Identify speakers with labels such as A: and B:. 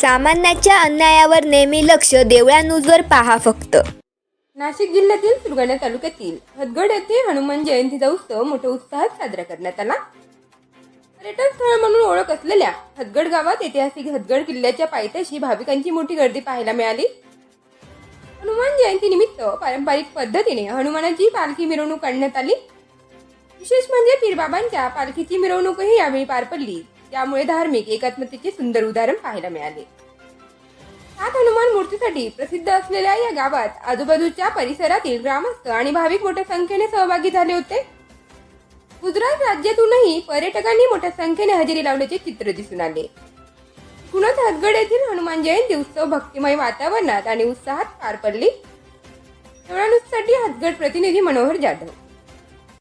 A: सामान्याच्या अन्यायावर नेहमी लक्ष देवळा न्यूजवर पहा फक्त.
B: नाशिक जिल्ह्यातील सुरगाणा तालुक्यातील हदगड येथे हनुमान जयंतीचा उत्सव मोठ्या उत्साहात साजरा करण्यात आला. पर्यटन स्थळ म्हणून ओळख असलेल्या हदगड गावात ऐतिहासिक हदगड किल्ल्याच्या पायथ्याशी भाविकांची मोठी गर्दी पाहायला मिळाली. हनुमान जयंती निमित्त पारंपरिक पद्धतीने हनुमानाची पालखी मिरवणूक काढण्यात आली. विशेष म्हणजे पीरबाबांच्या पालखीची मिरवणूकही यावेळी पार पडली, त्यामुळे धार्मिक एकात्मतेचे सुंदर उदाहरण पाहायला मिळाले. 7 हनुमान मूर्तीसाठी प्रसिद्ध असलेल्या या गावात आजूबाजूच्या परिसरातील ग्रामस्थ आणि भाविक मोठ्या संख्येने सहभागी झाले होते. गुजरात राज्यातूनही पर्यटकांनी मोठ्या संख्येने हजेरी लावल्याचे चित्र दिसून आले. पुण्यात हदगड येथील हनुमान जयंती उत्सव भक्तिमय वातावरणात आणि उत्साहात पार पडली. न्यूजसाठी हदगड प्रतिनिधी मनोहर जाधव.